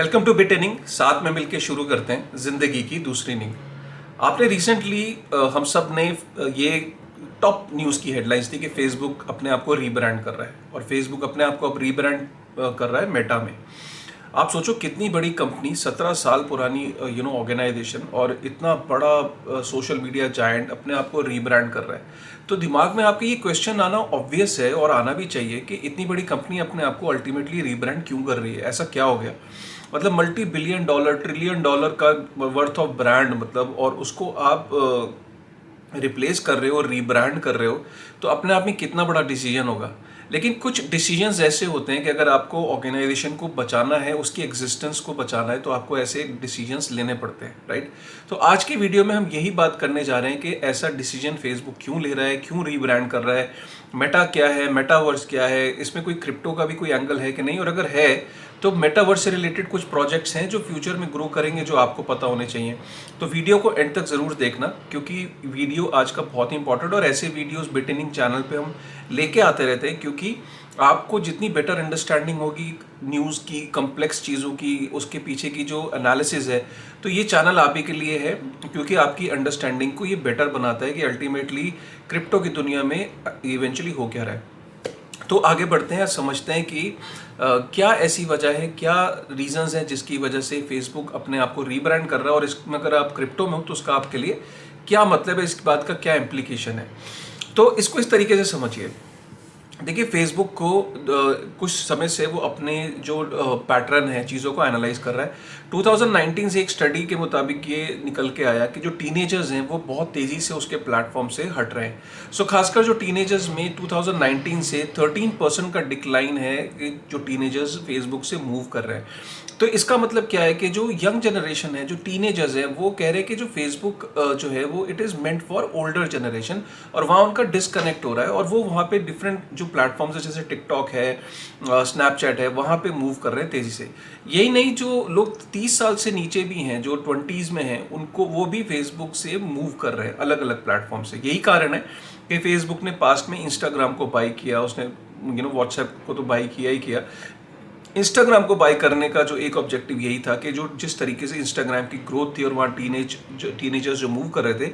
Welcome two bit inning. साथ में मिलकर शुरू करते हैं जिंदगी की दूसरी इनिंग। आपने रिसेंटली हम सब ने ये टॉप न्यूज़ की हेडलाइंस थी कि फेसबुक अपने आप को रीब्रांड कर रहा है और फेसबुक अपने आप को अब रीब्रांड कर रहा है मेटा में। आप सोचो कितनी बड़ी कंपनी, 17 साल पुरानी ऑर्गेनाइजेशन और इतना बड़ा सोशल मीडिया जायंट अपने आप को रीब्रांड कर रहा है। तो दिमाग में आपके ये क्वेश्चन आना ऑब्वियस है और आना भी चाहिए कि इतनी बड़ी कंपनी अपने आप को अल्टीमेटली रीब्रांड क्यों कर रही है, ऐसा क्या हो गया। मतलब multi billion dollar, trillion dollar का वर्थ ऑफ ब्रांड, मतलब, और उसको आप रिप्लेस कर रहे हो, रीब्रांड कर रहे हो, तो अपने आप में कितना बड़ा डिसीजन होगा। लेकिन कुछ डिसीजंस ऐसे होते हैं कि अगर आपको ऑर्गेनाइजेशन को बचाना है, उसकी एग्जिस्टेंस को बचाना है, तो आपको ऐसे डिसीजंस लेने पड़ते हैं, राइट। तो आज की वीडियो में हम यही बात करने जा रहे हैं कि ऐसा डिसीजन फेसबुक क्यों ले रहा है, क्यों रीब्रांड कर रहा है, मेटा क्या है, मेटावर्स क्या है, इसमें कोई क्रिप्टो का भी कोई एंगल है कि नहीं, और अगर है तो मेटावर्स से रिलेटेड कुछ प्रोजेक्ट्स हैं जो फ्यूचर में ग्रो करेंगे, जो आपको पता होने चाहिए। तो वीडियो को एंड तक ज़रूर देखना, क्योंकि वीडियो आज का बहुत ही इंपॉर्टेंट, और ऐसे वीडियोस बिटिनिंग चैनल पे हम लेके आते रहते हैं, क्योंकि आपको जितनी बेटर अंडरस्टैंडिंग होगी न्यूज़ की, कम्प्लेक्स चीज़ों की, उसके पीछे की जो एनालिसिस है, तो ये चैनल आप ही के लिए है, क्योंकि आपकी अंडरस्टैंडिंग को ये बेटर बनाता है कि अल्टीमेटली क्रिप्टो की दुनिया में इवेंचुअली हो क्या रहा है। तो आगे बढ़ते हैं, समझते हैं कि क्या ऐसी वजह है, क्या रीजंस हैं जिसकी वजह से फेसबुक अपने आप को रीब्रांड कर रहा है, और इसमें अगर आप क्रिप्टो में हो तो उसका आपके लिए क्या मतलब है, इस बात का क्या इम्प्लीकेशन है। तो इसको इस तरीके से समझिए। देखिए, फेसबुक को कुछ समय से वो अपने जो पैटर्न है, चीज़ों को एनालाइज कर रहा है। 2019 से एक स्टडी के मुताबिक ये निकल के आया कि जो टीनेजर्स हैं वो बहुत तेज़ी से उसके प्लेटफॉर्म से हट रहे हैं। सो खासकर जो टीनेजर्स में 2019 से 13% का डिक्लाइन है कि जो टीनेजर्स फेसबुक से मूव कर रहे हैं। तो इसका मतलब क्या है कि जो यंग जनरेशन है, जो टीनेजर्स है, वो कह रहे हैं कि जो फेसबुक जो है वो it is meant for older generation, और वहाँ उनका डिसकनेक्ट हो रहा है, और वो वहाँ पे डिफरेंट जो प्लेटफॉर्म्स है, जैसे टिकटॉक है, स्नैपचैट है, वहाँ पे मूव कर रहे हैं तेज़ी से। यही नहीं, जो लोग 30 साल से नीचे भी हैं, जो 20s में हैं, उनको वो भी फेसबुक से मूव कर रहे हैं अलग अलग प्लेटफॉर्म से। यही कारण है कि फेसबुक ने पास्ट में इंस्टाग्राम को बाई किया, उसने व्हाट्सएप को तो बाई किया ही किया। इंस्टाग्राम को बाय करने का जो एक ऑब्जेक्टिव यही था कि जो जिस तरीके से इंस्टाग्राम की ग्रोथ थी और वहाँ टीनेजर्स जो मूव कर रहे थे,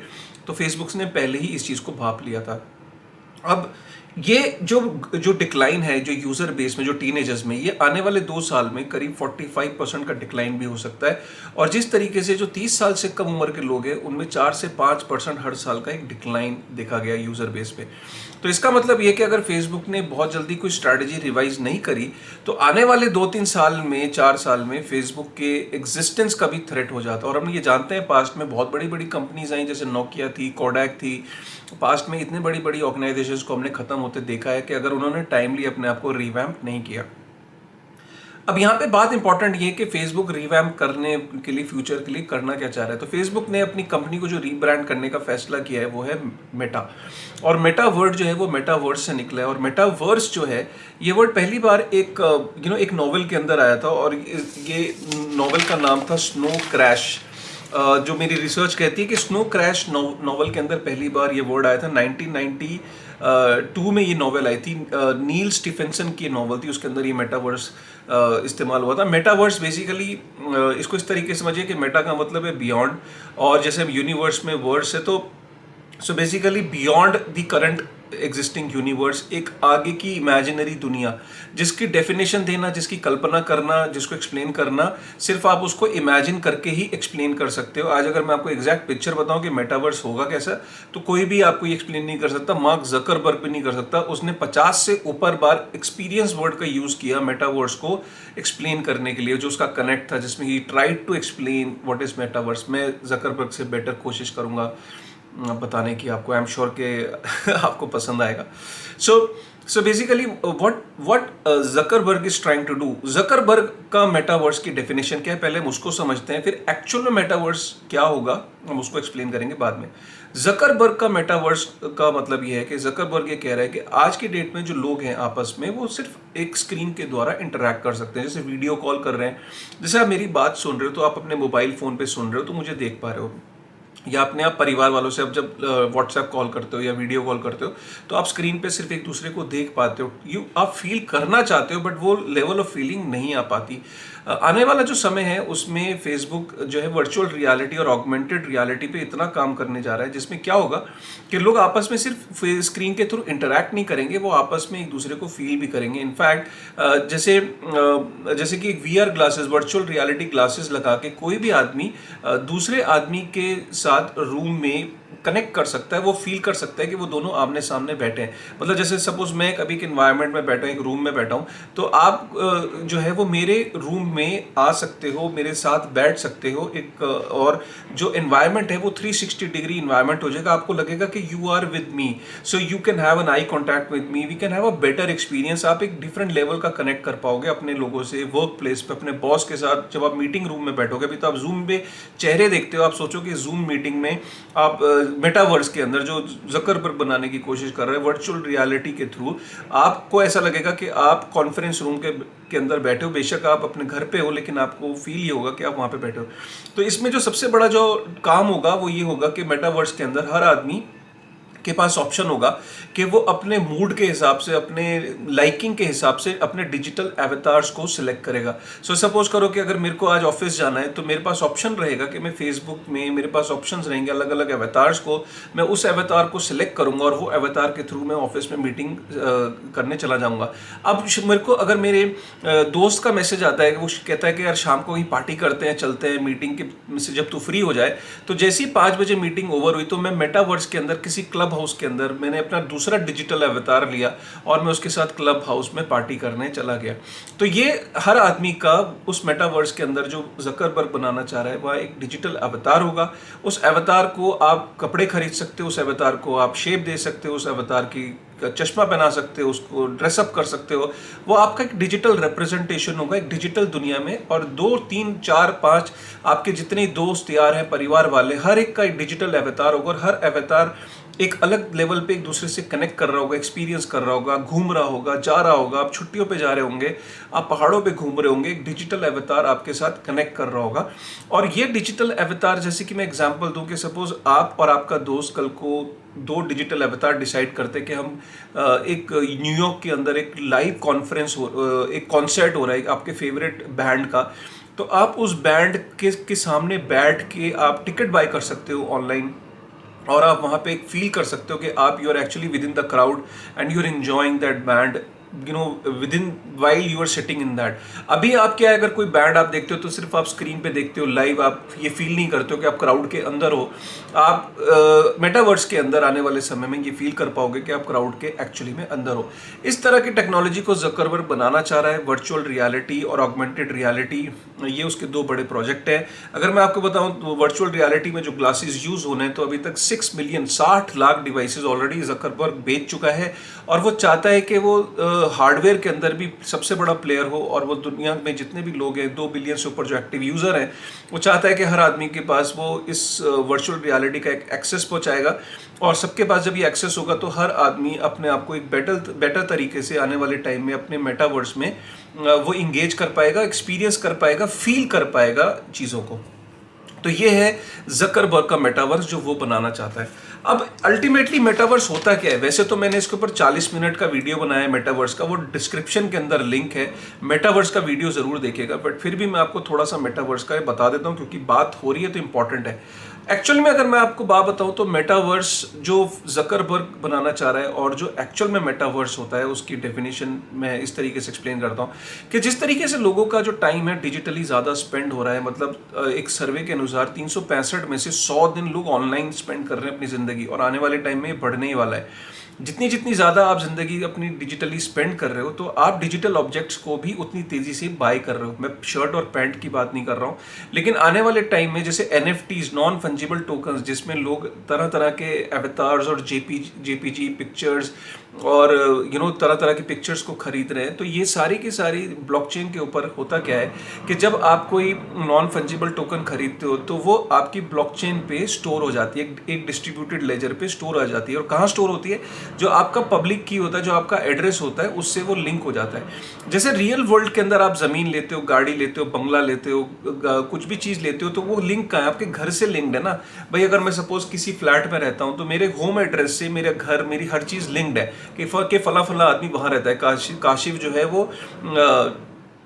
तो फेसबुक ने पहले ही इस चीज़ को भाप लिया था। अब ये जो जो डिक्लाइन है जो यूज़र बेस में, जो टीनेजर्स में, ये आने वाले 2 साल में करीब 45% का डिक्लाइन भी हो सकता है। और जिस तरीके से जो 30 साल से कम उम्र के लोग हैं, उनमें 4 से 5% हर साल का एक डिक्लाइन देखा गया यूज़र बेस पे। तो इसका मतलब ये कि अगर फेसबुक ने बहुत जल्दी कोई स्ट्रैटेजी रिवाइज नहीं करी, तो आने वाले 2-3 साल में, 4 साल में फेसबुक के एग्जिस्टेंस का भी थ्रेट हो जाता है। और हम ये जानते हैं, पास्ट में बहुत बड़ी बड़ी कंपनीज आई, जैसे नोकिया थी, कोडैक थी। पास्ट में इतनी बड़ी बड़ी ऑर्गेनाइजेशंस को हमने खत्म होते देखा है कि अगर उन्होंने टाइमली अपने आप को रिवैम्प नहीं किया। अब यहाँ पे बात इंपॉर्टेंट ये कि फेसबुक रिवैम्प करने के लिए, फ्यूचर के लिए करना क्या चाह रहा है। तो फेसबुक ने अपनी कंपनी को जो रीब्रांड करने का फैसला किया है वो है मेटा। और मेटा वर्ड जो है वो मेटावर्स से निकला है। और मेटावर्स जो है, ये वर्ड पहली बार एक एक नॉवेल के अंदर आया था, और ये नॉवेल का नाम था स्नो क्रैश। जो मेरी रिसर्च कहती है कि स्नो क्रैश नॉवल के अंदर पहली बार ये वर्ड आया था 1992 में। ये नॉवल आई थी, नील स्टीफेंसन की नॉवल थी, उसके अंदर ये मेटावर्स इस्तेमाल हुआ था। मेटावर्स बेसिकली इसको इस तरीके से समझिए कि मेटा का मतलब है बियॉन्ड, और जैसे हम यूनिवर्स में वर्ड्स है, तो so basically beyond the current existing universe, एक आगे की इमेजिनरी दुनिया, जिसकी डेफिनेशन देना, जिसकी कल्पना करना, जिसको एक्सप्लेन करना, सिर्फ आप उसको इमेजिन करके ही एक्सप्लेन कर सकते हो। आज अगर मैं आपको एग्जैक्ट पिक्चर बताऊं कि मेटावर्स होगा कैसा, तो कोई भी आपको ये एक्सप्लेन नहीं कर सकता, मार्क जकरबर्ग भी नहीं कर सकता। उसने 50 से ऊपर बार एक्सपीरियंस वर्ड का यूज़ किया मेटावर्स को एक्सप्लेन करने के लिए, जो उसका कनेक्ट था, जिसमें ही tried to explain what is metaverse. मैं जकरबर्ग से बेटर कोशिश करूँगा बताने की आपको, आई एम श्योर के आपको पसंद आएगा। So basically what Zuckerberg is trying to do. Zuckerberg का मेटावर्स की डेफिनेशन क्या है, पहले हम उसको समझते हैं, फिर एक्चुअल में मेटावर्स क्या होगा हम उसको एक्सप्लेन करेंगे बाद में। जकरबर्ग का मेटावर्स का मतलब ये है कि जकरबर्ग ये कह रहा है कि आज की डेट में जो लोग हैं आपस में, वो सिर्फ एक स्क्रीन के द्वारा इंटरैक्ट कर सकते हैं। जैसे वीडियो कॉल कर रहे हैं, जैसे आप मेरी बात सुन रहे हो, तो आप अपने मोबाइल फ़ोन पे सुन रहे हो तो मुझे देख पा रहे हो, या अपने आप परिवार वालों से अब जब व्हाट्सएप कॉल करते हो या वीडियो कॉल करते हो, तो आप स्क्रीन पे सिर्फ एक दूसरे को देख पाते हो, आप फील करना चाहते हो, बट वो लेवल ऑफ फीलिंग नहीं आ पाती। आने वाला जो समय है उसमें फेसबुक जो है वर्चुअल रियलिटी और ऑगमेंटेड रियलिटी पे इतना काम करने जा रहा है, जिसमें क्या होगा कि लोग आपस में सिर्फ स्क्रीन के थ्रू इंटरैक्ट नहीं करेंगे, वो आपस में एक दूसरे को फील भी करेंगे। इनफैक्ट जैसे कि VR glasses, virtual reality glasses लगा के कोई भी आदमी दूसरे आदमी के साथ रूम में कनेक्ट कर सकता है, वो फील कर सकता है कि वो दोनों आमने सामने बैठे हैं। मतलब जैसे सपोज मैं कभी एक इन्वायरमेंट में बैठा हूँ, एक रूम में बैठा हूँ, तो आप जो है वो मेरे रूम में आ सकते हो, मेरे साथ बैठ सकते हो एक और जो इन्वायरमेंट है वो 360 डिग्री इन्वायरमेंट हो जाएगा। आपको लगेगा कि you are with me, so you can have an eye contact with me, we can have a better experience. आप एक डिफरेंट लेवल का कनेक्ट कर पाओगे अपने लोगों से, वर्क प्लेस पे अपने बॉस के साथ। जब आप मीटिंग रूम में बैठोगे, अभी तो आप जूम पे चेहरे देखते हो, आप सोचो कि जूम मीटिंग में आप मेटावर्स के अंदर जो जकरबर्ग बनाने की कोशिश कर रहे हैं वर्चुअल रियलिटी के थ्रू, आपको ऐसा लगेगा कि आप कॉन्फ्रेंस रूम के अंदर बैठे हो। बेशक आप अपने घर पे हो, लेकिन आपको फील ये होगा कि आप वहां पे बैठे हो। तो इसमें जो सबसे बड़ा जो काम होगा वो ये होगा कि मेटावर्स के अंदर हर आदमी के पास ऑप्शन होगा कि वो अपने मूड के हिसाब से, अपने लाइकिंग के हिसाब से अपने डिजिटल एवतार्स को सिलेक्ट करेगा। सो सपोज करो कि अगर मेरे को आज ऑफिस जाना है, तो मेरे पास ऑप्शन रहेगा कि मैं फेसबुक में, मेरे पास ऑप्शंस रहेंगे अलग अलग एवतार्स को, मैं उस एवतार को सिलेक्ट करूंगा और वो एवतार के थ्रू मैं ऑफिस में मीटिंग करने चला जाऊंगा। अब मेरे को अगर मेरे दोस्त का मैसेज आता है कि वो कहता है कि यार शाम को कहीं पार्टी करते हैं, चलते हैं मीटिंग के से जब तू फ्री हो जाए, तो जैसे ही 5 बजे मीटिंग ओवर हुई तो मैं मेटावर्स के अंदर किसी क्लब हाउस के अंदर मैंने अपना दूसरा डिजिटल अवतार लिया और मैं उसके साथ क्लब हाउस में पार्टी करने चला गया। तो ये हर आदमी का उस मेटावर्स के अंदर जो जकरबर्ग बनाना चाह रहा है वह एक डिजिटल अवतार होगा। उस अवतार को आप कपड़े खरीद सकते हो, उस अवतार को आप शेप दे सकते हो, उस अवतार की चश्मा पहना सकते हो, उसको ड्रेसअप कर सकते हो। वो आपका एक डिजिटल रिप्रेजेंटेशन होगा एक डिजिटल दुनिया में। और 2 3 4 5 आपके जितने दोस्त यार हैं, परिवार वाले, हर एक का एक डिजिटल अवतार होगा और हर अवतार एक अलग लेवल पे एक दूसरे से कनेक्ट कर रहा होगा, एक्सपीरियंस कर रहा होगा, घूम रहा होगा, जा रहा होगा। आप छुट्टियों पे जा रहे होंगे, आप पहाड़ों पे घूम रहे होंगे, एक डिजिटल अवतार आपके साथ कनेक्ट कर रहा होगा। और ये डिजिटल अवतार, जैसे कि मैं एग्जांपल दूं कि सपोज आप और आपका दोस्त कल को 2 डिजिटल अवतार डिसाइड करते कि हम एक न्यूयॉर्क के अंदर एक लाइव कॉन्फ्रेंस एक कॉन्सर्ट हो रहा है आपके फेवरेट बैंड का, तो आप उस बैंड के सामने बैठ के आप टिकट बाय कर सकते हो ऑनलाइन और आप वहाँ पे एक फील कर सकते हो कि आप you are actually within the crowd and you are enjoying that band, you know, within while you are sitting in that. अभी आप क्या है, अगर कोई बैंड आप देखते हो तो सिर्फ आप स्क्रीन पे देखते हो लाइव, आप ये फील नहीं करते हो कि आप क्राउड के अंदर हो। आप मेटावर्स के अंदर आने वाले समय में ये फील कर पाओगे कि आप क्राउड के एक्चुअली में अंदर हो। इस तरह की टेक्नोलॉजी को जकरबर्ग बनाना चाह रहा है, वर्चुअल रियलिटी और ऑगमेंटेड रियलिटी, ये उसके 2 बड़े प्रोजेक्ट हैं। अगर मैं आपको बताऊं तो वर्चुअल रियलिटी में जो ग्लासेस यूज होने हैं, तो अभी तक 6 million 60 lakh devices already Zuckerberg बेच चुका है और वो चाहता है कि वो हार्डवेयर के अंदर भी सबसे बड़ा प्लेयर हो और वो दुनिया में जितने भी लोग हैं 2 बिलियन से ऊपर जो एक्टिव यूजर हैं, वो चाहता है कि हर आदमी के पास वो इस वर्चुअल रियलिटी का एक एक्सेस पहुंचाएगा। और सबके पास जब ये एक्सेस होगा तो हर आदमी अपने आप को एक बेटर तरीके से आने वाले टाइम में अपने मेटावर्स में वो इंगेज कर पाएगा, एक्सपीरियंस कर पाएगा, फील कर पाएगा चीज़ों को। तो ये है जकरबर्ग का मेटावर्स जो वो बनाना चाहता है। अब अल्टीमेटली मेटावर्स होता क्या है? वैसे तो मैंने इसके ऊपर 40 मिनट का वीडियो बनाया है मेटावर्स का, वो डिस्क्रिप्शन के अंदर लिंक है, मेटावर्स का वीडियो जरूर देखिएगा। बट फिर भी मैं आपको थोड़ा सा मेटावर्स का बता देता हूँ क्योंकि बात हो रही है तो इंपॉर्टेंट है। एक्चुअल में अगर मैं आपको बात बताऊं तो मेटावर्स जो जकरबर्ग बनाना चाह रहा है और जो एक्चुअल में मेटावर्स होता है उसकी डेफिनेशन मैं इस तरीके से एक्सप्लेन करता हूं कि जिस तरीके से लोगों का जो टाइम है डिजिटली ज़्यादा स्पेंड हो रहा है, मतलब एक सर्वे के अनुसार 365 में से 100 दिन लोग ऑनलाइन स्पेंड कर रहे हैं अपनी ज़िंदगी, और आने वाले टाइम में ये बढ़ने ही वाला है। जितनी ज़्यादा आप ज़िंदगी अपनी डिजिटली स्पेंड कर रहे हो तो आप डिजिटल ऑब्जेक्ट्स को भी उतनी तेज़ी से बाय कर रहे हो। मैं शर्ट और पैंट की बात नहीं कर रहा हूँ, लेकिन आने वाले टाइम में जैसे NFTs, नॉन फंजिबल टोकन्स, जिसमें लोग तरह तरह के एवतार्स और JPG पिक्चर्स और तरह तरह की पिक्चर्स को खरीद रहे हैं, तो ये सारी की सारी ब्लॉकचेन के ऊपर होता क्या है कि जब आप कोई नॉन फंजिबल टोकन खरीदते हो तो वो आपकी ब्लॉकचेन पे स्टोर हो जाती है, एक डिस्ट्रीब्यूटेड लेजर पे स्टोर आ जाती है। और कहाँ स्टोर होती है? जो आपका पब्लिक की होता है, जो आपका एड्रेस होता है, उससे वो लिंक हो जाता है। जैसे रियल वर्ल्ड के अंदर आप जमीन लेते हो, गाड़ी लेते हो, बंगला लेते हो, कुछ भी चीज़ लेते हो, तो वो लिंक कहाँ है? आपके घर से लिंक्ड है ना भाई। अगर मैं सपोज किसी फ्लैट में रहता हूँ तो मेरे होम एड्रेस से मेरा घर, मेरी हर चीज़ लिंक्ड है कि फला फला आदमी वहाँ रहता है। काशिफ जो है वो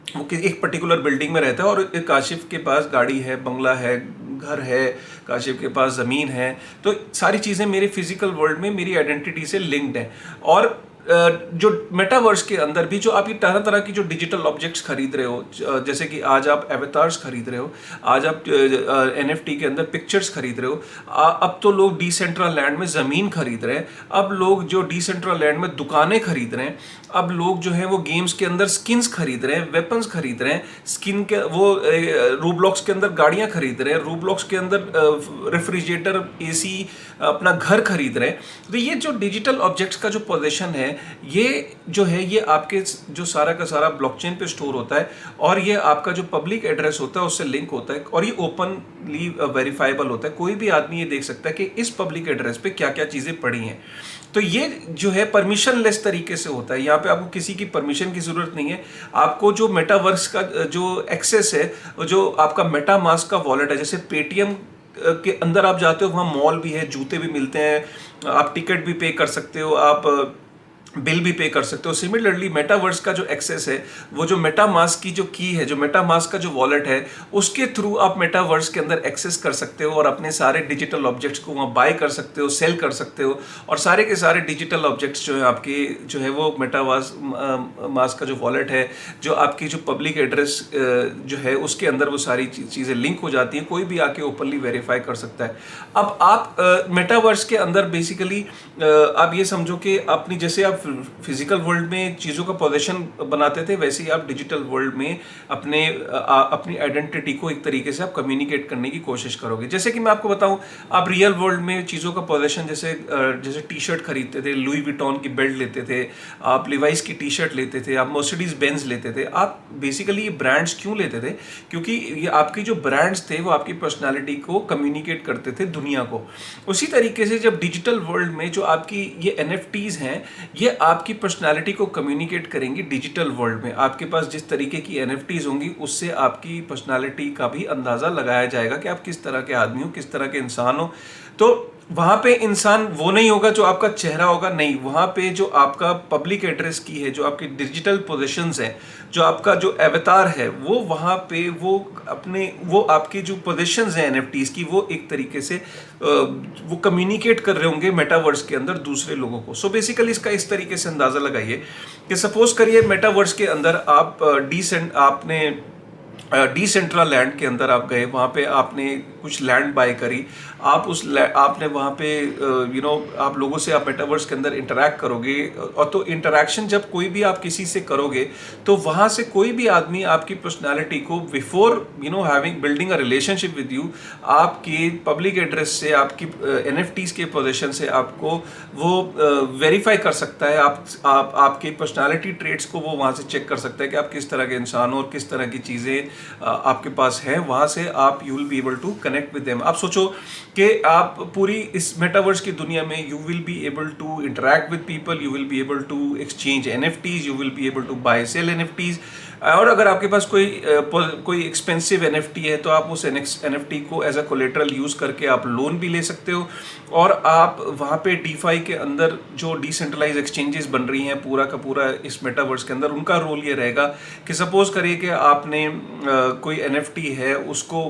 वो एक पर्टिकुलर बिल्डिंग में रहता है और काशिफ के पास गाड़ी है, बंगला है, घर है, काशिफ के पास ज़मीन है, तो सारी चीज़ें मेरे फिजिकल वर्ल्ड में मेरी आइडेंटिटी से लिंक्ड हैं। और जो मेटावर्स के अंदर भी जो आप ये तरह तरह की जो डिजिटल ऑब्जेक्ट्स खरीद रहे हो, जैसे कि आज आप एवेटार्स खरीद रहे हो, आज आप NFT के अंदर पिक्चर्स खरीद रहे हो, अब तो लोग डिसेंट्रल लैंड में ज़मीन खरीद रहे हैं, अब लोग जो डिसेंट्रल लैंड में दुकानें खरीद रहे हैं, अब लोग जो है वो गेम्स के अंदर स्किन्स खरीद रहे हैं, वेपन्स खरीद रहे हैं, स्किन के वो रूबलॉक्स के अंदर गाड़ियां खरीद रहे हैं, रूबलॉक्स के अंदर रेफ्रिजरेटर, एसी, अपना घर खरीद रहे हैं। तो ये जो डिजिटल ऑब्जेक्ट्स का जो पोजीशन है, ये जो है ये आपके जो सारा का सारा ब्लॉकचेन पे स्टोर होता है और ये आपका जो पब्लिक एड्रेस होता है उससे लिंक होता है और ये ओपनली वेरीफाइबल होता है। कोई भी आदमी ये देख सकता है कि इस पब्लिक एड्रेस पे क्या क्या चीज़ें पड़ी हैं। तो ये जो है परमिशन लेस तरीके से होता है, यहाँ पे आपको किसी की परमिशन की ज़रूरत नहीं है। आपको जो मेटावर्स का जो एक्सेस है, जो आपका मेटा मास्क का वॉलेट है, जैसे पेटीएम के अंदर आप जाते हो, वहाँ मॉल भी है, जूते भी मिलते हैं, आप टिकट भी पे कर सकते हो, आप बिल भी पे कर सकते हो। सिमिलरली मेटावर्स का जो एक्सेस है, वो जो मेटा मास्क की जो की है, जो मेटा मास्क का जो वॉलेट है, उसके थ्रू आप मेटावर्स के अंदर एक्सेस कर सकते हो और अपने सारे डिजिटल ऑब्जेक्ट्स को वहाँ बाय कर सकते हो, सेल कर सकते हो। और सारे के सारे डिजिटल ऑब्जेक्ट्स जो है आपके जो है वो मेटावर्स मास्क का जो वॉलेट है, जो आपकी जो पब्लिक एड्रेस जो है उसके अंदर वो सारी चीज़ें लिंक हो जाती हैं, कोई भी आके ओपनली वेरीफाई कर सकता है। अब आप मेटावर्स के अंदर बेसिकली आप ये समझो कि अपनी जैसे आप फिजिकल वर्ल्ड में चीज़ों का पोजीशन बनाते थे, वैसे ही आप डिजिटल वर्ल्ड में अपनी आइडेंटिटी को एक तरीके से आप कम्युनिकेट करने की कोशिश करोगे। जैसे कि मैं आपको बताऊं, आप रियल वर्ल्ड में चीज़ों का पोजीशन जैसे टी शर्ट खरीदते थे, लुई विटॉन की बेल्ट लेते थे, आप लिवाइस की टी शर्ट लेते थे, आप मर्सिडीज बेंज लेते थे। आप बेसिकली ये ब्रांड्स क्यों लेते थे? क्योंकि ये आपके जो ब्रांड्स थे वो आपकी पर्सनैलिटी को कम्युनिकेट करते थे दुनिया को। उसी तरीके से जब डिजिटल वर्ल्ड में जो आपकी ये NFTs हैं, ये आपकी पर्सनालिटी को कम्युनिकेट करेंगी डिजिटल वर्ल्ड में। आपके पास जिस तरीके की NFTs होंगी, उससे आपकी पर्सनालिटी का भी अंदाज़ा लगाया जाएगा कि आप किस तरह के आदमी हो, किस तरह के इंसान हो। तो वहाँ पे इंसान वो नहीं होगा जो आपका चेहरा होगा, नहीं, वहाँ पे जो आपका पब्लिक एड्रेस की है, जो आपकी डिजिटल पोजीशंस हैं, जो आपका जो अवतार है, वो वहाँ पे वो आपकी जो पोजीशंस हैं NFTs की, वो एक तरीके से वो कम्युनिकेट कर रहे होंगे मेटावर्स के अंदर दूसरे लोगों को। सो बेसिकली इसका इस तरीके से अंदाज़ा लगाइए कि सपोज करिए मेटावर्स के अंदर आपने डिसेंट्रल लैंड के अंदर आप गए, वहाँ पे आपने कुछ लैंड बाय करी, आपने वहाँ पे आप लोगों से आप मेटावर्स के अंदर इंटरैक्ट करोगे। और तो इंटरैक्शन जब कोई भी आप किसी से करोगे, तो वहाँ से कोई भी आदमी आपकी पर्सनालिटी को before having building a relationship with you, आपके पब्लिक एड्रेस से, आपकी NFTs के पोजीशन से आपको वो वेरीफाई कर सकता है। आपके पर्सनालिटी ट्रेट्स को वो वहाँ से चेक कर सकता है कि आप किस तरह के इंसान हो और किस तरह की चीज़ें आपके पास है। वहाँ से आप you will be able to connect with them. आप सोचो कि आप पूरी इस मेटावर्स की दुनिया में you will be able to interact with people, you will be able to exchange NFTs, you will be able to buy sell NFTs। और अगर आपके पास कोई एक्सपेंसिव NFT है, तो आप उस NFT को एज अ कोलेटरल यूज़ करके आप लोन भी ले सकते हो। और आप वहाँ पे DeFi के अंदर जो डिसेंट्रलाइज एक्सचेंजेस बन रही हैं पूरा का पूरा इस मेटावर्स के अंदर, उनका रोल ये रहेगा कि सपोज करिए कि आपने कोई NFT है, उसको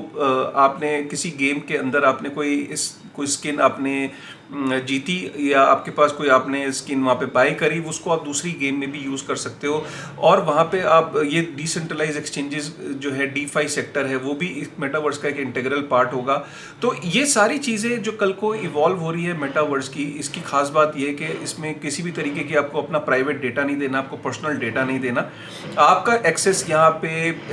आपने किसी गेम के अंदर आपने कोई स्किन आपने जीती, या आपके पास कोई आपने स्किन वहाँ पे बाय करी, उसको आप दूसरी गेम में भी यूज़ कर सकते हो। और वहाँ पे आप ये डिसेंट्रलाइज एक्सचेंजेस जो है DeFi सेक्टर है, वो भी इस मेटावर्स का एक इंटीग्रल पार्ट होगा। तो ये सारी चीज़ें जो कल को इवॉल्व हो रही है मेटावर्स की, इसकी खास बात ये है कि इसमें किसी भी तरीके की आपको अपना प्राइवेट डेटा नहीं देना, आपको पर्सनल डेटा नहीं देना। आपका एक्सेस यहाँ पे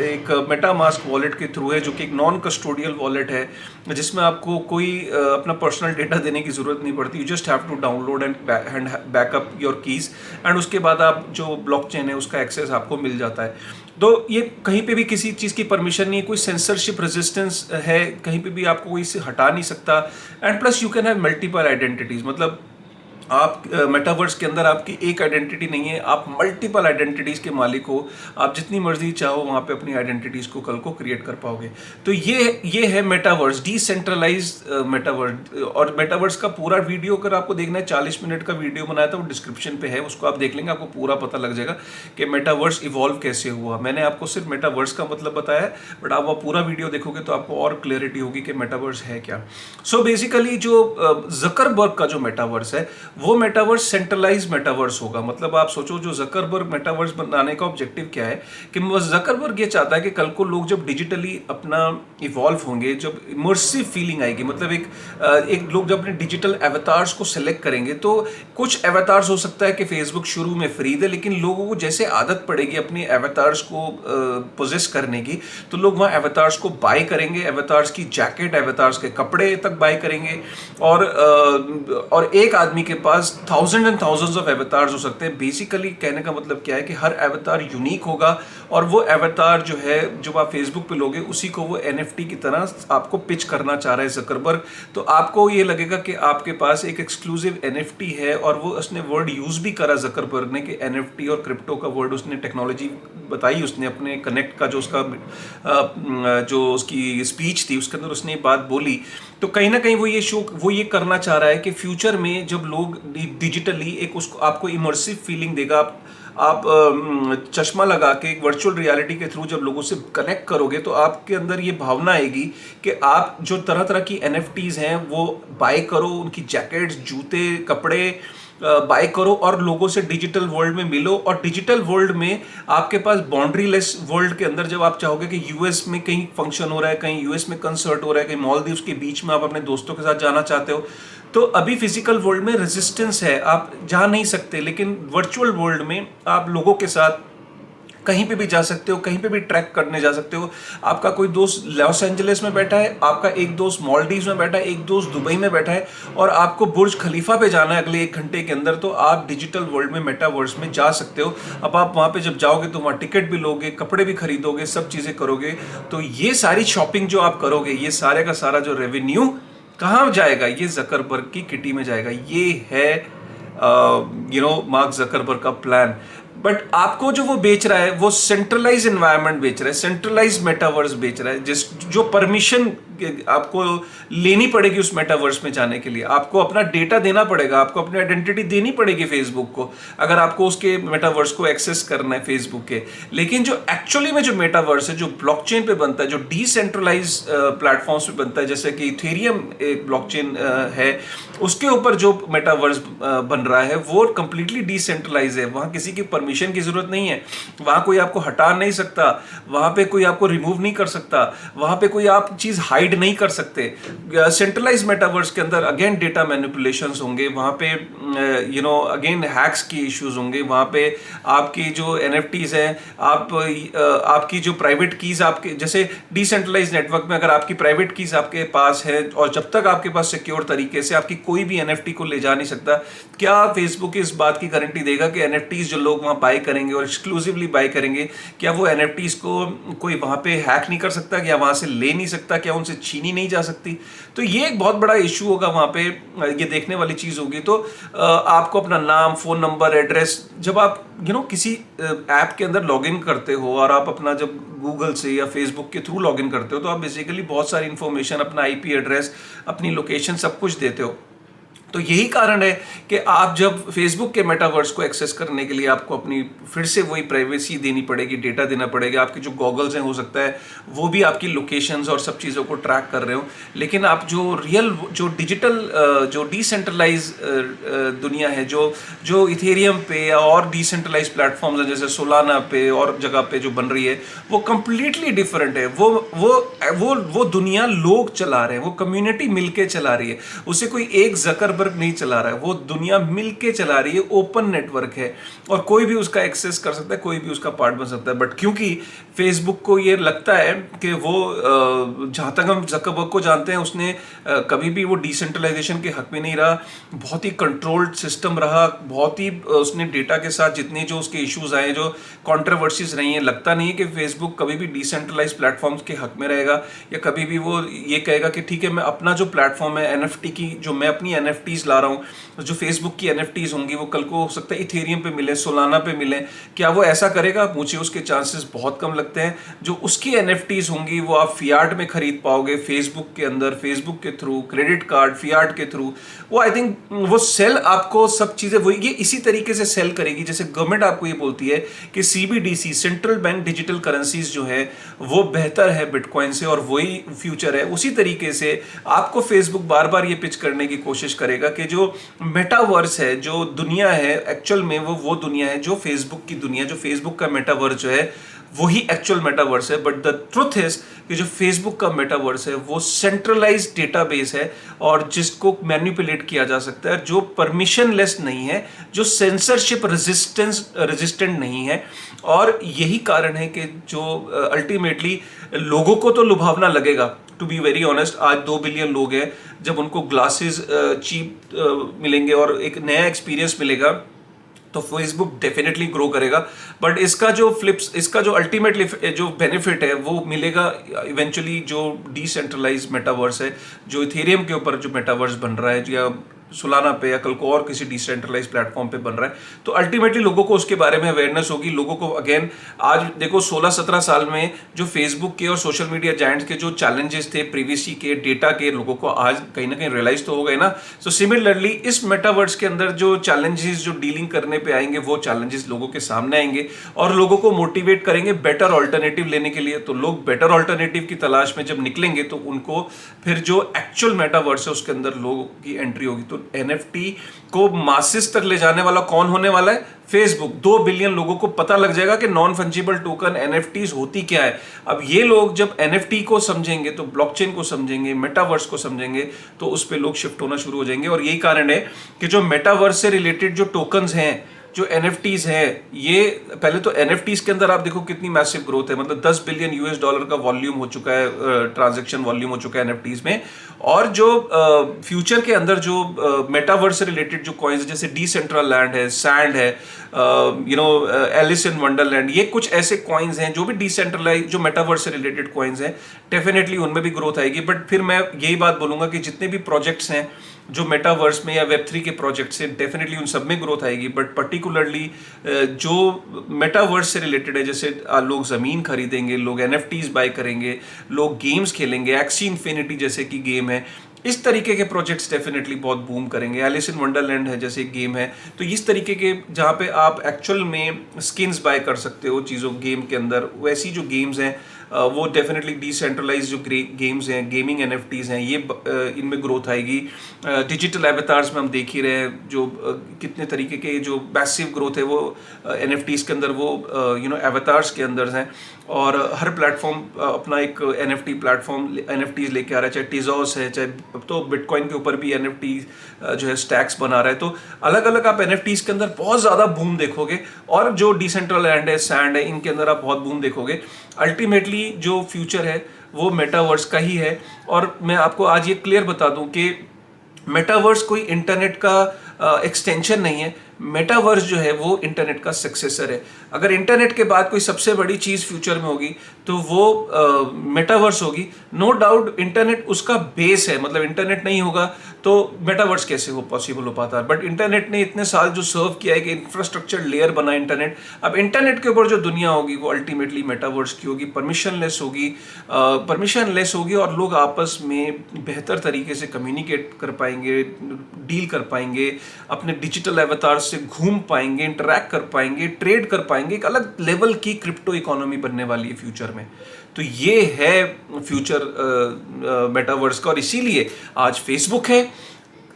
एक मेटामास्क वॉलेट के थ्रू है, जो कि एक नॉन कस्टोडियल वॉलेट है, जिसमें आपको कोई अपना पर्सनल डेटा देने की ज़रूरत नहीं पड़ती। You just have to download and backup your keys, and उसके बाद आप जो ब्लॉकचेन है उसका एक्सेस आपको मिल जाता है। तो ये कहीं पे भी किसी चीज़ की परमिशन नहीं है, कोई सेंसरशिप रेजिस्टेंस है, कहीं पे भी आपको कोई से हटा नहीं सकता। And plus you can have multiple identities, मतलब आप मेटावर्स के अंदर आपकी एक आइडेंटिटी नहीं है, आप मल्टीपल आइडेंटिटीज़ के मालिक हो। आप जितनी मर्जी चाहो वहाँ पे अपनी आइडेंटिटीज़ को कल को क्रिएट कर पाओगे। तो ये है मेटावर्स, डिसेंट्रलाइज्ड मेटावर्स। और मेटावर्स का पूरा वीडियो अगर आपको देखना है, 40 मिनट का वीडियो बनाया था, वो डिस्क्रिप्शन पे है, उसको आप देख लेंगे, आपको पूरा पता लग जाएगा कि मेटावर्स इवॉल्व कैसे हुआ। मैंने आपको सिर्फ मेटावर्स का मतलब बताया है, बट आप वो पूरा वीडियो देखोगे तो आपको और क्लैरिटी होगी कि मेटावर्स है क्या। सो बेसिकली जो जकरबर्ग का जो मेटावर्स है, वो मेटावर्स सेंट्रलाइज मेटावर्स होगा। मतलब आप सोचो, जो जकरबर्ग मेटावर्स बनाने का ऑब्जेक्टिव क्या है कि जकरबर्ग ये चाहता है कि कल को लोग जब डिजिटली अपना इवॉल्व होंगे, जब इमर्सिव फीलिंग आएगी, मतलब एक लोग जब अपने डिजिटल एवतार्स को सेलेक्ट करेंगे, तो कुछ एवतार्स हो सकता है कि फेसबुक शुरू में फ्री दे, लेकिन लोगों को जैसे आदत पड़ेगी अपनी एवतार्स को पोजेस करने की, तो लोग वहाँ एवतार्स को बाय करेंगे, एवतार्स की जैकेट, एवतार्स के कपड़े तक बाय करेंगे। और एक आदमी के पास थाउजेंड एंड थाउजेंड्स ऑफ एवतार्स हो सकते हैं। बेसिकली कहने का मतलब क्या है कि हर एवतार यूनिक होगा, और वो एवतार जो है, जब आप फेसबुक पे लोगे, उसी को वो एनएफटी की तरह आपको पिच करना चाह रहा है जकरबर्ग। तो आपको ये लगेगा कि आपके पास एक एक्सक्लूसिव एनएफटी है, और वो उसने वर्ड यूज भी करा जकरबर्ग ने कि एनएफटी और क्रिप्टो का वर्ड उसने टेक्नोलॉजी बताई, उसने अपने कनेक्ट का जो उसकी स्पीच थी उसके अंदर उसने ये बात बोली। तो कहीं ना कहीं वो ये करना चाह रहा है कि फ्यूचर में जब लोग डिजिटली एक उसको आपको इमर्सिव फीलिंग देगा, आप चश्मा लगा के एक वर्चुअल रियलिटी के थ्रू जब लोगों से कनेक्ट करोगे, तो आपके अंदर ये भावना आएगी कि आप जो तरह तरह की एनएफटीज हैं वो बाय करो, उनकी जैकेट्स, जूते, कपड़े बाय करो, और लोगों से डिजिटल वर्ल्ड में मिलो। और डिजिटल वर्ल्ड में आपके पास बाउंड्री लेस वर्ल्ड के अंदर जब आप चाहोगे कि यूएस में कहीं फंक्शन हो रहा है, कहीं यूएस में कंसर्ट हो रहा है, कहीं मालदीव्स के बीच में आप अपने दोस्तों के साथ जाना चाहते हो, तो अभी फिजिकल वर्ल्ड में रेजिस्टेंस है, आप जा नहीं सकते। लेकिन वर्चुअल वर्ल्ड में आप लोगों के साथ कहीं पे भी जा सकते हो, कहीं पे भी ट्रैक करने जा सकते हो। आपका कोई दोस्त लॉस एंजलिस में बैठा है, आपका एक दोस्त मालदीव्स में बैठा है, एक दोस्त दुबई में बैठा है, और आपको बुर्ज खलीफा पे जाना है अगले 1 घंटे के अंदर, तो आप डिजिटल वर्ल्ड में, मेटावर्स में जा सकते हो। अब आप वहाँ पे जब जाओगे तो वहाँ टिकट भी लोगे, कपड़े भी खरीदोगे, सब चीज़ें करोगे। तो ये सारी शॉपिंग जो आप करोगे, ये सारे का सारा जो रेवेन्यू कहाँ जाएगा? ये जकरबर्ग की किटी में जाएगा। ये है मार्क जकरबर्ग का प्लान। बट आपको जो वो बेच रहा है, वो सेंट्रलाइज एनवायरनमेंट बेच रहा है, सेंट्रलाइज मेटावर्स बेच रहा है, जो परमिशन आपको लेनी पड़ेगी उस मेटावर्स में जाने के लिए। आपको अपना डेटा देना पड़ेगा, आपको अपनी आइडेंटिटी देनी पड़ेगी फेसबुक को, अगर आपको उसके मेटावर्स को एक्सेस करना है फेसबुक के। लेकिन जो एक्चुअली में जो मेटावर्स है, जो ब्लॉकचेन पे बनता है, जो डिसेंट्रलाइज प्लेटफॉर्म्स पे बनता है, जैसे कि इथेरियम एक ब्लॉकचेन है, उसके ऊपर जो मेटावर्स बन रहा है वो कंप्लीटली डिसेंट्रलाइज है। वहाँ किसी की परमिशन की जरूरत नहीं है, वहाँ कोई आपको हटा नहीं सकता, वहाँ पे कोई आपको रिमूव नहीं कर सकता, वहाँ पे कोई आप चीज़ हाइड नहीं कर सकते। सेंट्रलाइज मेटावर्स के अंदर अगेन डेटा मैनिपुलेशंस होंगे, वहाँ पे अगेन हैक्स की इश्यूज होंगे, वहाँ पे आपकी जो एनएफटीज हैं, आपकी जो प्राइवेट कीज, आपके जैसे डिसेंट्रलाइज नेटवर्क में अगर आपकी प्राइवेट कीज आपके पास है, और जब तक आपके पास सिक्योर तरीके से आपकी कोई भी एनएफटी को ले जा नहीं सकता, क्या फेसबुक इस बात की गारंटी देगा कि एनएफटीज जो लोग वहाँ बाय करेंगे और एक्सक्लूसिवली बाय करेंगे, क्या वो एनएफटीज को कोई वहाँ पे हैक नहीं कर सकता, या वहाँ से ले नहीं सकता, क्या उनसे छीनी नहीं जा सकती? तो ये एक बहुत बड़ा इशू होगा वहाँ पे, ये देखने वाली चीज़ होगी। तो आपको अपना नाम, फ़ोन नंबर, एड्रेस, जब आप किसी ऐप के अंदर लॉगिन करते हो, और आप अपना जब गूगल से या फेसबुक के थ्रू लॉगिन करते हो, तो आप बेसिकली बहुत सारी इन्फॉर्मेशन, अपना आईपी एड्रेस, अपनी लोकेशन, सब कुछ देते हो। तो यही कारण है कि आप जब फेसबुक के मेटावर्स को एक्सेस करने के लिए आपको अपनी फिर से वही प्राइवेसी देनी पड़ेगी, डेटा देना पड़ेगा। आपके जो गॉगल्स हैं, हो सकता है वो भी आपकी लोकेशंस और सब चीज़ों को ट्रैक कर रहे हो। लेकिन आप जो रियल, जो डिजिटल, जो डिसेंट्रलाइज दुनिया है, जो इथेरियम पे या और डिसेंट्रलाइज प्लेटफॉर्म्स हैं जैसे सोलाना पे और जगह पे जो बन रही है, वो कम्प्लीटली डिफरेंट है। वो दुनिया लोग चला रहे हैं, वो कम्युनिटी मिलके चला रही है, उसे कोई एक जकरबर्ग नहीं चला रहा है, वो दुनिया मिलके चला रही है। ओपन नेटवर्क है और कोई भी उसका एक्सेस कर सकता है, कोई भी उसका पार्ट बन सकता है। बट क्योंकि फेसबुक को ये लगता है कि वो, जहाँ तक हम जकरबर्ग को जानते हैं, उसने कभी भी वो डिसेंट्रलाइजेशन के हक में नहीं रहा, बहुत ही कंट्रोल्ड सिस्टम रहा, बहुत ही उसने डेटा के साथ जितने जो उसके इश्यूज आए, जो कंट्रोवर्सीज रही हैं, लगता नहीं है कि फेसबुक कभी भी डिसेंट्रलाइज प्लेटफॉर्म्स के हक में रहेगा, या कभी भी वो ये कहेगा कि ठीक है, मैं अपना जो प्लेटफॉर्म है एनएफटी की, जो मैं अपनी एनएफटी NFTs ला रहा हूँ, जो फेसबुक की NFTs होंगी वो कल को हो सकता है इथेरियम पे मिले, सोलाना पे मिले, क्या वो ऐसा करेगा? मुझे उसके चांसेस बहुत कम लगते हैं। जो उसकी NFTs होंगी वो आप फियाट में खरीद पाओगे, फेसबुक के अंदर, फेसबुक के थ्रू, क्रेडिट कार्ड फियाट के थ्रू। वो आई थिंक वो सेल आपको सब चीज़ें वो ये इसी तरीके से सेल करेगी जैसे गवर्नमेंट आपको ये बोलती है कि CBDC, central bank digital currencies जो है वो बेहतर है बिटकॉइन से और वही फ्यूचर है। उसी तरीके से आपको फेसबुक बार बार ये पिच करने की कोशिश करेगा कि जो मेटावर्स है, जो दुनिया है एक्चुअल में वो दुनिया है जो फेसबुक की दुनिया, जो फेसबुक का मेटावर्स जो है वही एक्चुअल मेटावर्स है। बट द ट्रुथ इज कि जो फेसबुक का मेटावर्स है वो सेंट्रलाइज्ड डेटाबेस है और जिसको मैनिपुलेट किया जा सकता है, जो परमिशनलेस नहीं है, जो सेंसरशिप रेजिस्टेंट नहीं है। और यही कारण है कि जो अल्टीमेटली लोगों को तो लुभावना लगेगा। टू बी वेरी ऑनेस्ट, आज 2 बिलियन लोग हैं, जब उनको ग्लासेस चीप मिलेंगे और एक नया एक्सपीरियंस मिलेगा तो फेसबुक डेफिनेटली ग्रो करेगा। बट इसका जो अल्टीमेटली जो बेनिफिट है वो मिलेगा इवेंचुअली जो डिसेंट्रलाइज मेटावर्स है, जो इथेरियम के ऊपर जो मेटावर्स बन रहा है या सुलाना पे या कल को और किसी डिसेंट्रलाइज प्लेटफॉर्म पे बन रहा है, तो अल्टीमेटली लोगों को उसके बारे में अवेयरनेस होगी। लोगों को अगेन आज देखो 16-17 साल में जो फेसबुक के और सोशल मीडिया जायंट्स के जो चैलेंजेस थे प्रीवीसी के, डेटा के, लोगों को आज कहीं ना कहीं रियलाइज तो हो गए ना। सो सिमिलरली इस मेटावर्स के अंदर जो चैलेंजेस जो डीलिंग करने पे आएंगे वो चैलेंजेस लोगों के सामने आएंगे और लोगों को मोटिवेट करेंगे बेटर ऑल्टरनेटिव लेने के लिए। तो लोग बेटर ऑल्टरनेटिव की तलाश में जब निकलेंगे तो उनको फिर जो एक्चुअल मेटावर्स है उसके अंदर लोगों की एंट्री होगी। तो NFT को मासेस तक ले जाने वाला कौन होने वाला है? फेसबुक। 2 बिलियन लोगों को पता लग जाएगा कि नॉन फंजिबल टोकन NFTs होती क्या है। अब ये लोग जब NFT को समझेंगे तो ब्लॉकचेन को समझेंगे, मेटावर्स को समझेंगे, तो उस पे लोग शिफ्ट होना शुरू हो जाएंगे। और यही कारण है कि जो मेटावर्स से रिलेटेड जो टोकन्स हैं, जो NFTs है, ये पहले तो NFTs के अंदर आप देखो कितनी मैसिव ग्रोथ है, मतलब $10 बिलियन का वॉल्यूम हो चुका है, ट्रांजैक्शन वॉल्यूम हो चुका है NFTs में। और जो फ्यूचर के अंदर जो मेटावर्स से रिलेटेड जो कॉइन्स जैसे डिसेंट्रल लैंड है, सैंड है, एलिस इन वंडरलैंड, ये कुछ ऐसे कॉइन्स हैं जो भी डिसेंट्रलाइज जो मेटावर्स से रिलेटेड कॉइन्स हैं, डेफिनेटली उनमें भी ग्रोथ आएगी। बट फिर मैं यही बात बोलूंगा कि जितने भी प्रोजेक्ट्स हैं जो मेटावर्स में या Web3 के प्रोजेक्ट से, डेफिनेटली उन सब में ग्रोथ आएगी। बट पर्टिकुलरली जो मेटावर्स से रिलेटेड है, जैसे लोग ज़मीन खरीदेंगे, लोग NFTs बाय करेंगे, लोग गेम्स खेलेंगे, एक्सी इन्फिनिटी जैसे कि गेम है, इस तरीके के प्रोजेक्ट्स डेफिनेटली बहुत बूम करेंगे। एलिस इन वंडरलैंड है जैसे एक गेम है, तो इस तरीके के जहाँ पे आप एक्चुअल में स्किन्स बाय कर सकते हो चीज़ों गेम के अंदर, वैसी जो गेम्स हैं वो डेफिनेटली डिसेंट्रलाइज जो गेम्स हैं, गेमिंग NFTs हैं, ये इनमें ग्रोथ आएगी। डिजिटल एवतार्स में हम देख ही रहे हैं जो कितने तरीके के जो मैसिव ग्रोथ है वो NFTs के अंदर, वो एवतार्स के अंदर हैं। और हर प्लेटफॉर्म अपना एक NFT प्लेटफॉर्म NFTs लेके आ रहा है, चाहे टीजॉस है, चाहे अब तो बिटकॉइन के ऊपर भी NFT जो है स्टैक्स बना रहा है। तो अलग अलग आप NFTs के अंदर बहुत ज़्यादा बूम देखोगे और जो डिसेंट्रल लैंड है, सैंड है, इनके अंदर आप बहुत बूम देखोगे। अल्टीमेटली जो फ्यूचर है वो मेटावर्स का ही है। और मैं आपको आज ये क्लियर बता दूं कि मेटावर्स कोई इंटरनेट का एक्सटेंशन नहीं है, मेटावर्स जो है वो इंटरनेट का सक्सेसर है। अगर इंटरनेट के बाद कोई सबसे बड़ी चीज़ फ्यूचर में होगी तो वो मेटावर्स होगी। नो डाउट इंटरनेट उसका बेस है, मतलब इंटरनेट नहीं होगा तो मेटावर्स कैसे हो पॉसिबल हो पाता है। बट इंटरनेट ने इतने साल जो सर्व किया है कि इंफ्रास्ट्रक्चर लेयर बना इंटरनेट, अब इंटरनेट के ऊपर जो दुनिया होगी वो अल्टीमेटली मेटावर्स की होगी, परमिशनलेस होगी और लोग आपस में बेहतर तरीके से कम्युनिकेट कर पाएंगे, डील कर पाएंगे, अपने डिजिटल एवतार से घूम पाएंगे, इंटरैक्ट कर पाएंगे, ट्रेड कर पाएंगे। एक अलग लेवल की क्रिप्टो इकोनॉमी बनने वाली है फ्यूचर में। तो ये है फ्यूचर मेटावर्स का। और इसीलिए आज फेसबुक है,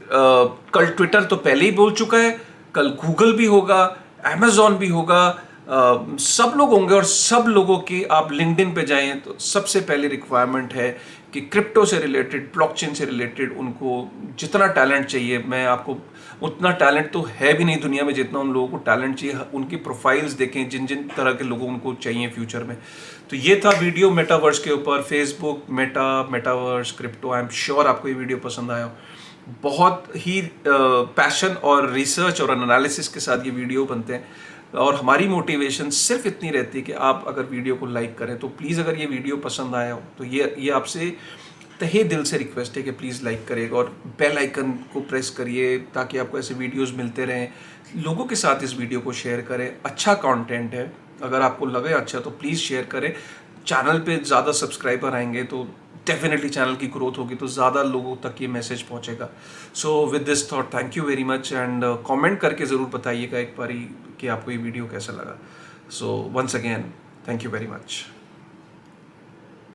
कल ट्विटर तो पहले ही बोल चुका है, कल गूगल भी होगा, अमेजॉन भी होगा, सब लोग होंगे। और सब लोगों की आप लिंक्डइन पे जाएं तो सबसे पहले रिक्वायरमेंट है कि क्रिप्टो से रिलेटेड, ब्लॉकचेन से रिलेटेड उनको जितना टैलेंट चाहिए, मैं आपको उतना टैलेंट तो है भी नहीं दुनिया में जितना उन लोगों को टैलेंट चाहिए। उनकी प्रोफाइल्स देखें, जिन जिन तरह के लोगों उनको चाहिए फ्यूचर में। तो ये था वीडियो मेटावर्स के ऊपर, Facebook, metaverse, crypto. I am sure आपको ये वीडियो पसंद आया। बहुत ही पैशन और रिसर्च और एनालिसिस के साथ ये वीडियो बनते हैं और हमारी मोटिवेशन सिर्फ इतनी रहती है कि आप अगर वीडियो को लाइक करें तो प्लीज़, अगर ये वीडियो पसंद आया हो तो ये आपसे तहे दिल से रिक्वेस्ट है कि प्लीज़ लाइक करिएगा और बेल आइकन को प्रेस करिए ताकि आपको ऐसे वीडियोस मिलते रहें। लोगों के साथ इस वीडियो को शेयर करें, अच्छा कंटेंट है, अगर आपको लगे अच्छा तो प्लीज़ शेयर करें। चैनल पे ज़्यादा सब्सक्राइबर आएंगे तो डेफिनेटली चैनल की ग्रोथ होगी, तो ज़्यादा लोगों तक ये मैसेज पहुंचेगा। So with this thought thank you very much and comment करके ज़रूर बताइएगा एक बारी कि आपको ये वीडियो कैसा लगा। So once again thank you very much.